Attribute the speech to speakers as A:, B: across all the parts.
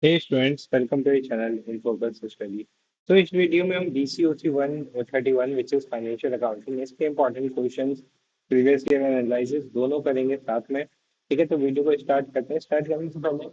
A: Hey students, welcome to our channel in Focus Study. तो इस video में हम BCOC 131 which is financial accounting इसके important questions previous year analysis दोनों करेंगे साथ में। ठीक है, तो वीडियो को स्टार्ट करते हैं। स्टार्ट करने से पहले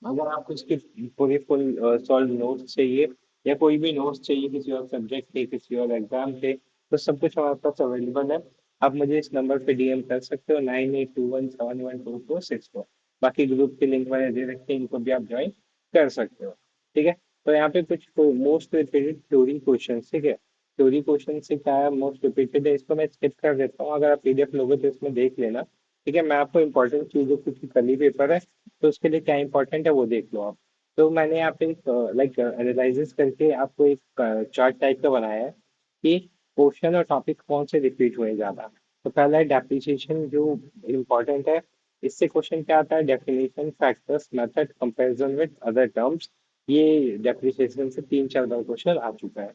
A: अगर आपको इसकी पूरी फुल सॉल्व नोट्स चाहिए या कोई भी नोट्स चाहिए किसी और सब्जेक्ट के किसी और एग्जाम के, तो सब कुछ हमारे पास अवेलेबल है। आप मुझे इस नंबर पे डीएम कर सकते हो 9821712464। बाकी ग्रुप के लिंक मैंने दे रखे हैं, इनको भी आप ज्वाइन कर सकते हो। ठीक है, तो यहाँ पे कुछ मोस्ट रिपीटेड थ्योरी क्वेश्चन। ठीक है, थ्योरी क्वेश्चन से क्या है, मोस्ट रिपीटेड है, इसको मैं स्किप कर देता हूँ। अगर आप पीडीएफ लोगे तो इसमें देख लेना। ठीक है, मैं आपको इंपॉर्टेंट चीजों क्योंकि कल ही पेपर है तो उसके लिए क्या इंपॉर्टेंट है वो देख लो आप। तो मैंने यहाँ पे लाइक एनालिसिस करके आपको एक चार्ट टाइप का बनाया है कि क्वेश्चन और टॉपिक कौन से रिपीट हुए ज्यादा। तो पहला है डेप्रिसिएशन जो इम्पोर्टेंट है। इससे क्वेश्चन क्या आता है, definition, factors, method, comparison with other terms. ये डेप्रिसिएशन से 3-4 बार क्वेश्चन आ चुका है।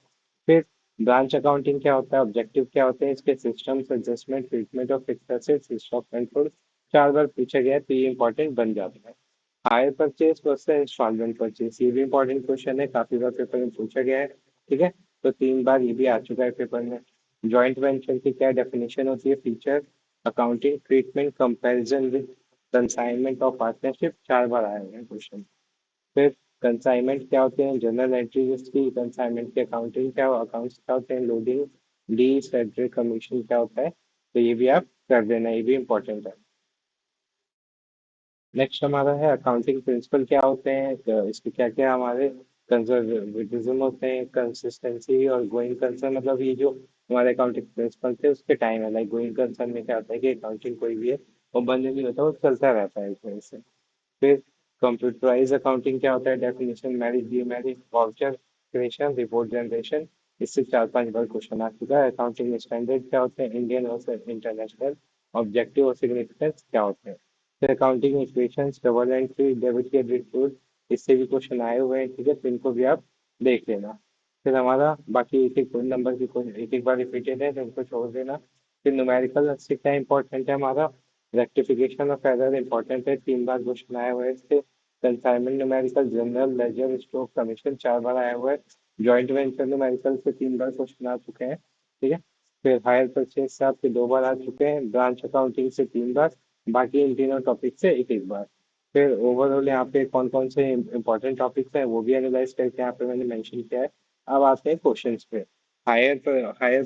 A: फिर ब्रांच अकाउंटिंग क्या होता है, ऑब्जेक्टिव क्या होते हैं इसके, systems, adjustment, treatment of fixed assets, history of control. 4 बार पूछा गया है तो ये इंपॉर्टेंट बन जाता है। Hire purchase versus instalment purchase, ये भी इंपॉर्टेंट क्वेश्चन है, काफी बार पेपर में पूछा गया है। ठीक है, तो 3 बार ये भी आ चुका है पेपर में। जॉइंट वेंचर की क्या डेफिनेशन होती है, feature, accounting treatment, comparison with consignment of partnership, 4 बार आए हैं क्वेश्चन। फिर कंसाइनमेंट क्या होते हैं, जर्नल एंट्रीज उसकी, कंसाइनमेंट की अकाउंटिंग क्या, अकाउंट्स क्या होते हैं, लोडिंग, डी सेंट्रल कमीशन क्या होता है, तो ये भी आप कर देना, ये भी इंपॉर्टेंट है। नेक्स्ट हमारा है अकाउंटिंग प्रिंसिपल क्या होते हैं, इसके क्या क्या हमारे कंजर्वेटिज्म होते हैं, कंसिस्टेंसी और गोइंग कंसर्न, मतलब ये जो हमारे अकाउंटिंग प्रिंसिपल थे उसके टाइम है। लाइक गोइंग कंसर्न में क्या होता है कि अकाउंटिंग कोई भी है वो बंद नहीं होता, वो चलता रहता है इस वजह से। फिर कंप्यूटराइज अकाउंटिंग क्या होता है, definition, merge, demerge, voucher creation, report generation. इससे 4-5 बार क्वेश्चन आ चुका है। अकाउंटिंग स्टैंडर्ड क्या होते हैं, इंडियन और इंटरनेशनल, ऑब्जेक्टिव और सिग्निफिकेंस क्या होते हैं। फिर accounting equations, double entry, debit credit rule, इससे भी क्वेश्चन आए हुए हैं। ठीक है, तो इनको भी आप देख लेना। फिर हमारा बाकी एक एक नंबर की एक एक बार रिपीटेड है तो इनको छोड़ देना। फिर न्यूमेरिकल से क्या इंपॉर्टेंट है हमारा, रेक्टिफिकेशन ऑफ एरर इंपॉर्टेंट है, 3 बार क्वेश्चन आया हुआ है इससे। Consignment numerical, general ledger, stock commission, 4 बार आया हुआ है। जॉइंट वेंचर न्यूमेरिकल से 3 बार क्वेश्चन आ चुके हैं। ठीक है, फिर हायर परचेज से आपके 2 बार आ चुके हैं, ब्रांच अकाउंटिंग से 3 बार, बाकी इन तीनों टॉपिक से एक एक बार। फिर ओवरऑल यहाँ पे कौन कौन से इंपॉर्टेंट टॉपिक्स हैं वो भी एनालाइज करके यहाँ पे मैंने मेंशन किया है। अब आते हैं क्वेश्चंस पे। हायर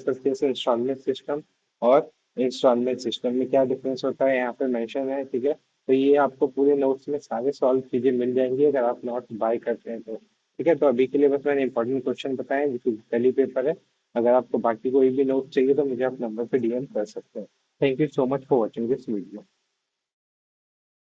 A: परचेज इंस्टॉलमेंट सिस्टम और इंस्टॉलमेंट सिस्टम में क्या डिफरेंस होता है यहाँ पे मेंशन है। ठीक है, तो ये आपको पूरे नोट्स में सारे सॉल्व चीजें मिल जाएंगी अगर आप नोट्स बाय करते हैं तो। ठीक है, तो अभी के लिए बस मैंने इंपॉर्टेंट क्वेश्चन बताए जो कि कल ही पेपर है। अगर आपको बाकी कोई भी नोट चाहिए तो मुझे आप नंबर पे डीएम कर सकते हैं। Thank you so much for watching this video.